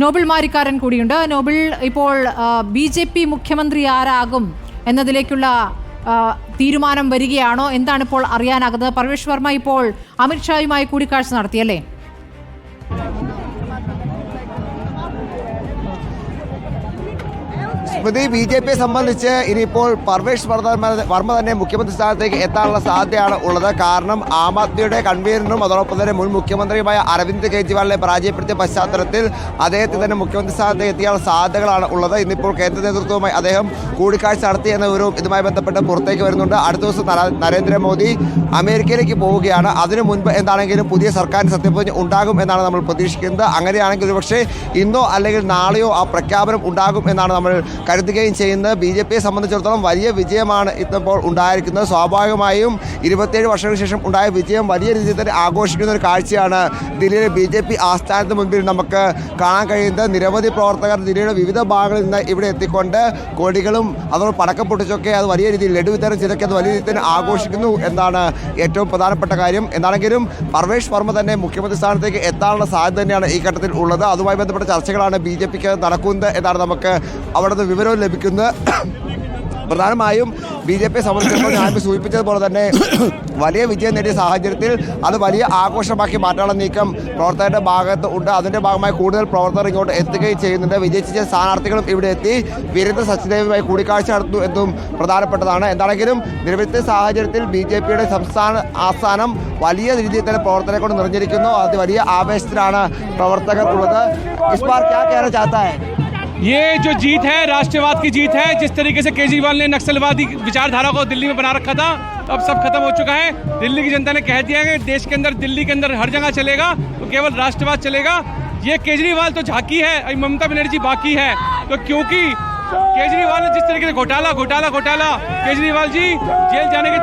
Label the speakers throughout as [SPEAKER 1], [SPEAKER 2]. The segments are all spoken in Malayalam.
[SPEAKER 1] നോബിൾ മാരിക്കാരൻ കൂടിയുണ്ട്. നോബിൾ, ഇപ്പോൾ BJP മുഖ്യമന്ത്രി ആരാകും എന്നതിലേക്കുള്ള തീരുമാനം വരികയാണോ? എന്താണ് ഇപ്പോൾ അറിയാനാകുന്നത്? പർവേഷ് വർമ്മ ഇപ്പോൾ അമിത്ഷായുമായി കൂടിക്കാഴ്ച നടത്തിയല്ലേ?
[SPEAKER 2] BJP സംബന്ധിച്ച് ഇനിയിപ്പോൾ പർവേഷ് വർമ്മ തന്നെ മുഖ്യമന്ത്രി സ്ഥാനത്തേക്ക് എത്താനുള്ള സാധ്യതയാണ് ഉള്ളത്. കാരണം ആം ആദ്മിയുടെ കൺവീനറും അതോടൊപ്പം തന്നെ മുൻ മുഖ്യമന്ത്രിയുമായ അരവിന്ദ് കെജ്രിവാളിനെ പരാജയപ്പെടുത്തിയ പശ്ചാത്തലത്തിൽ അദ്ദേഹത്തിന് തന്നെ മുഖ്യമന്ത്രി സ്ഥാനത്തേക്ക് എത്തിയാനുള്ള സാധ്യതകളാണ് ഉള്ളത്. ഇന്നിപ്പോൾ കേന്ദ്ര നേതൃത്വവുമായി അദ്ദേഹം കൂടിക്കാഴ്ച നടത്തി എന്ന വിവരവും ഇതുമായി ബന്ധപ്പെട്ട് പുറത്തേക്ക് വരുന്നുണ്ട്. അടുത്ത ദിവസം നരേന്ദ്രമോദി അമേരിക്കയിലേക്ക് പോവുകയാണ്. അതിനു മുൻപ് എന്താണെങ്കിലും പുതിയ സർക്കാരിന് സത്യപ്രതിജ്ഞ ഉണ്ടാകും എന്നാണ് നമ്മൾ പ്രതീക്ഷിക്കുന്നത്. അങ്ങനെയാണെങ്കിൽ ഒരുപക്ഷെ ഇന്നോ അല്ലെങ്കിൽ നാളെയോ ആ പ്രഖ്യാപനം ഉണ്ടാകും എന്നാണ് നമ്മൾ കരുതുകയും ചെയ്യുന്നത്. BJPയെ സംബന്ധിച്ചിടത്തോളം വലിയ വിജയമാണ് ഇപ്പോൾ ഉണ്ടായിരിക്കുന്നത്. സ്വാഭാവികമായും 27 വർഷങ്ങൾക്ക് ശേഷം ഉണ്ടായ വിജയം വലിയ രീതിയിൽ തന്നെ ആഘോഷിക്കുന്ന ഒരു കാഴ്ചയാണ് ദില്ലിയിലെ BJP ആസ്ഥാനത്ത് മുൻപിൽ നമുക്ക് കാണാൻ കഴിയുന്നത്. നിരവധി പ്രവർത്തകർ ദില്ലിയുടെ വിവിധ ഭാഗങ്ങളിൽ നിന്ന് ഇവിടെ എത്തിക്കൊണ്ട് കൊടികളും അതോടെ പടക്കം പൊട്ടിച്ചൊക്കെ അത് വലിയ രീതിയിൽ ലഡു വിതരണം ചെയ്തൊക്കെ അത് വലിയ രീതിയിൽ തന്നെ ആഘോഷിക്കുന്നു എന്നാണ് ഏറ്റവും പ്രധാനപ്പെട്ട കാര്യം. എന്താണെങ്കിലും പർവേഷ് വർമ്മ തന്നെ മുഖ്യമന്ത്രി സ്ഥാനത്തേക്ക് എത്താനുള്ള സാധ്യത തന്നെയാണ് ഈ ഘട്ടത്തിൽ ഉള്ളത്. അതുമായി ബന്ധപ്പെട്ട ചർച്ചകളാണ് BJPക്ക് നടക്കുന്നത് എന്നാണ് നമുക്ക് അവിടെ നിന്ന് വിവരവും ലഭിക്കുന്നത്. പ്രധാനമായും BJPയെ സംബന്ധിച്ചിടത്തോളം ഞാൻ സൂചിപ്പിച്ചതുപോലെ തന്നെ വലിയ വിജയം നേടിയ സാഹചര്യത്തിൽ അത് വലിയ ആഘോഷമാക്കി മാറ്റാനുള്ള നീക്കം പ്രവർത്തകരുടെ ഭാഗത്ത് ഉണ്ട്. അതിൻ്റെ ഭാഗമായി കൂടുതൽ പ്രവർത്തകർ ഇങ്ങോട്ട് എത്തുകയും ചെയ്യുന്നുണ്ട്. വിജയിച്ച സ്ഥാനാർത്ഥികളും ഇവിടെ എത്തി വീരേന്ദ്ര സച്ദേവുമായി കൂടിക്കാഴ്ച നടത്തുന്നു എന്നും പ്രധാനപ്പെട്ടതാണ്. എന്താണെങ്കിലും നിലവിലത്തെ സാഹചര്യത്തിൽ BJPയുടെ സംസ്ഥാന ആസ്ഥാനം വലിയ രീതിയിൽ തന്നെ പ്രവർത്തകരെ കൊണ്ട് നിറഞ്ഞിരിക്കുന്നു. അത് വലിയ ആവേശത്തിലാണ് പ്രവർത്തകർ ഉള്ളത്. इस बार क्या कहना चाहता है?
[SPEAKER 3] ये जो जीत है राष्ट्रवाद की जीत है। जिस तरीके से केजरीवाल ने नक्सलवादी विचारधारा को दिल्ली में बना रखा था, तो अब सब खत्म हो चुका है। दिल्ली की जनता ने कह दिया है कि देश के अंदर, दिल्ली के अंदर हर जगह चलेगा तो केवल राष्ट्रवाद चलेगा। ये केजरीवाल तो झांकी है, ममता बनर्जी बाकी है। तो क्योंकि केजरीवाल ने जिस तरीके से घोटाला केजरीवाल जी जेल जाने की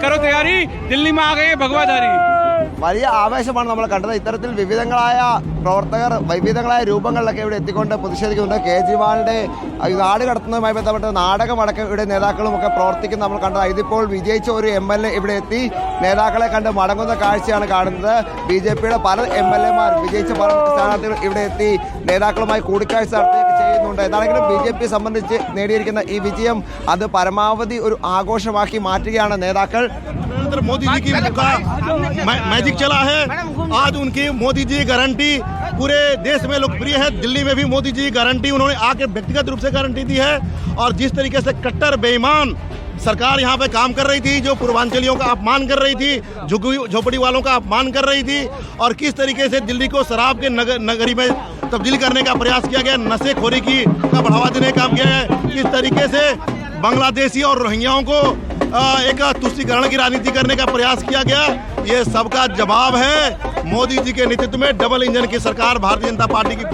[SPEAKER 3] करो तैयारी, दिल्ली में आ गए भगवाधारी।
[SPEAKER 2] വലിയ ആവേശമാണ് നമ്മൾ കണ്ടത്. ഇത്തരത്തിൽ വിവിധങ്ങളായ പ്രവർത്തകർ വൈവിധ്യങ്ങളായ രൂപങ്ങളിലൊക്കെ ഇവിടെ എത്തിക്കൊണ്ട് പ്രതിഷേധിക്കുന്നുണ്ട്. കേജ്രിവാളിൻ്റെ നാട് കടത്തുന്നതുമായി ബന്ധപ്പെട്ട് നാടകമടക്കം ഇവിടെ നേതാക്കളും ഒക്കെ പ്രവർത്തിക്കുന്ന നമ്മൾ കണ്ടത്. ഇതിപ്പോൾ വിജയിച്ച ഒരു MLA ഇവിടെ എത്തി നേതാക്കളെ കണ്ട് മടങ്ങുന്ന കാഴ്ചയാണ് കാണുന്നത്. BJPയുടെ പല MLAമാർ വിജയിച്ച പല സ്ഥാനാർത്ഥികൾ ഇവിടെ എത്തി നേതാക്കളുമായി കൂടിക്കാഴ്ച നടത്തുകയൊക്കെ ചെയ്യുന്നുണ്ട്. എന്താണെങ്കിലും BJPയെ സംബന്ധിച്ച് നേടിയിരിക്കുന്ന ഈ വിജയം അത് പരമാവധി ഒരു ആഘോഷമാക്കി മാറ്റുകയാണ് നേതാക്കൾ.
[SPEAKER 4] मोदी जी की मैजिक चला है। आज उनकी मोदी जी गारंटी पूरे देश में लोकप्रिय है। दिल्ली में भी मोदी जी गारंटी उन्होंने आके व्यक्तिगत रूप से गारंटी दी है। और जिस तरीके से कट्टर बेईमान सरकार यहाँ पे काम कर रही थी, जो पूर्वांचलियों का अपमान कर रही थी, झोपड़ी वालों का अपमान कर रही थी, और किस तरीके से दिल्ली को शराब के नगरी में तब्दील करने का प्रयास किया गया, नशेखोरी का बढ़ावा देने का काम किया है, किस तरीके से बांग्लादेशी और रोहिंग्याओं को एक तुष्टीकरण की राजनीति करने का प्रयास किया गया, ये सबका जवाब है मोदी जी के नेतृत्व में डबल इंजन की सरकार भारतीय जनता पार्टी की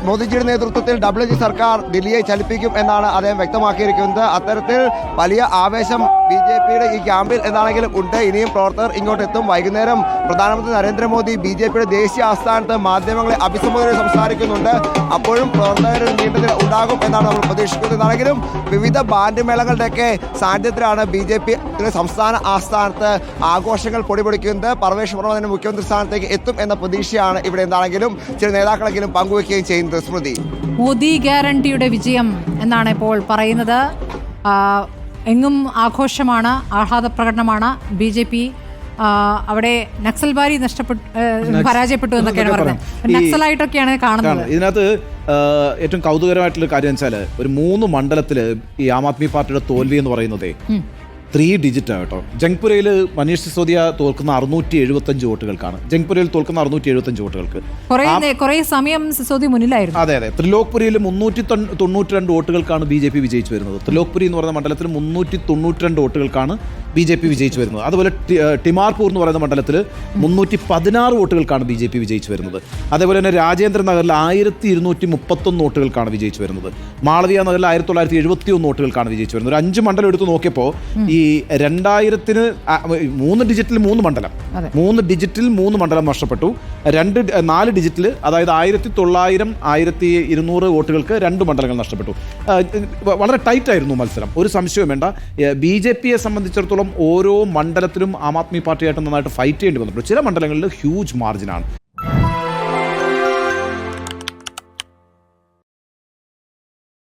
[SPEAKER 2] മോദിജിയുടെ നേതൃത്വത്തിൽ WG സർക്കാർ ദില്ലിയെ ചലിപ്പിക്കും എന്നാണ് അദ്ദേഹം വ്യക്തമാക്കിയിരിക്കുന്നത്. അത്തരത്തിൽ വലിയ ആവേശം BJPയുടെ ഈ ക്യാമ്പിൽ എന്താണെങ്കിലും ഉണ്ട്. ഇനിയും പ്രവർത്തകർ ഇങ്ങോട്ട് എത്തും. വൈകുന്നേരം പ്രധാനമന്ത്രി നരേന്ദ്രമോദി BJPയുടെ ദേശീയ ആസ്ഥാനത്ത് മാധ്യമങ്ങളെ അഭിസംബോധന സംസാരിക്കുന്നുണ്ട്. അപ്പോഴും പ്രവർത്തകരുടെ നീണ്ടതിൽ ഉണ്ടാകും എന്നാണ് നമ്മൾ പ്രതീക്ഷിക്കുന്നത്. എന്നാണെങ്കിലും വിവിധ ബാൻഡ് മേളങ്ങളുടെയൊക്കെ സാന്നിധ്യത്തിലാണ് BJPയുടെ സംസ്ഥാന ആസ്ഥാനത്ത് ആഘോഷങ്ങൾ പൊടിപൊടിക്കുന്നത്. പർവേഷ് വർമ്മ തന്നെ മുഖ്യമന്ത്രി സ്ഥാനത്തേക്ക് എത്തും എന്ന പ്രതീക്ഷയാണ് ഇവിടെ എന്താണെങ്കിലും ചില നേതാക്കളെങ്കിലും പങ്കുവയ്ക്കുകയും ചെയ്യുന്നത്. സ്മൃതി,
[SPEAKER 1] മോദി ഗ്യാരണ്ടിയുടെ വിജയം എന്നാണ് ഇപ്പോൾ പറയുന്നത്. എങ്ങും ആഘോഷമാണ്, ആഹ്ലാദ പ്രകടനമാണ്. BJP അവിടെ നക്സൽബാരി പരാജയപ്പെട്ടു എന്നൊക്കെയാണ് പറഞ്ഞത്. നക്സലായിട്ടൊക്കെയാണ് കാണുന്നത്.
[SPEAKER 5] ഇതിനകത്ത് ഏറ്റവും കൗതുകരമായിട്ടുള്ള കാര്യം വെച്ചാൽ ഒരു 3 മണ്ഡലത്തിൽ ഈ ആം ആദ്മി പാർട്ടിയുടെ തോൽവി എന്ന് പറയുന്നത് 3 ഡിജിറ്റാണ് കേട്ടോ. ജംഗ്പുരയിൽ മനീഷ് സിസോദിയ തോൽക്കുന്ന 675 വോട്ടുകൾക്കാണ്. ജംഗ്പുരയിൽ തോൽക്കുന്ന 675 വോട്ടുകൾക്ക്
[SPEAKER 1] കുറേ സമയം സിസോദിയ മുന്നിലായിരുന്നു.
[SPEAKER 5] അതെ. ത്രിലോക്പുരിയിൽ 392 വോട്ടുകൾക്കാണ് BJP വിജയിച്ചു വരുന്നത്. ത്രിലോക്പുരി എന്ന് പറയുന്ന മണ്ഡലത്തിൽ 392 വോട്ടുകൾക്കാണ് BJP വിജയിച്ചു വരുന്നത്. അതുപോലെ ടിമാർപൂർ എന്ന് പറയുന്ന മണ്ഡലത്തിൽ 316 വോട്ടുകൾക്കാണ് BJP വിജയിച്ചു വരുന്നത്. അതേപോലെ തന്നെ രാജേന്ദ്ര നഗറിൽ 1231 വോട്ടുകൾക്കാണ് വിജയിച്ചു വരുന്നത്. മാളവിയ നഗറിൽ 1971 വോട്ടുകൾക്കാണ് വിജയിച്ചു വരുന്നത്. ഒരു 5 മണ്ഡലം എടുത്ത് നോക്കിയപ്പോൾ ഈ 2000-ന് 3 ഡിജിറ്റിൽ 3 മണ്ഡലം 3 ഡിജിറ്റിൽ 3 മണ്ഡലം നഷ്ടപ്പെട്ടു. 4 ഡിജിറ്റിൽ അതായത് 1900 1200 വോട്ടുകൾക്ക് 2 മണ്ഡലങ്ങൾ നഷ്ടപ്പെട്ടു. വളരെ ടൈറ്റ് ആയിരുന്നു മത്സരം, ഒരു സംശയവും വേണ്ട. BJPയെ സംബന്ധിച്ചിടത്തോളം ഓരോ മണ്ഡലത്തിലും ആം ആദ്മി പാർട്ടിയായിട്ട് നന്നായിട്ട് ഫൈറ്റ് ചെയ്യേണ്ടി വന്നിട്ടുണ്ട്. ചില മണ്ഡലങ്ങളിൽ ഹ്യൂജ് മാർജിനാണ്.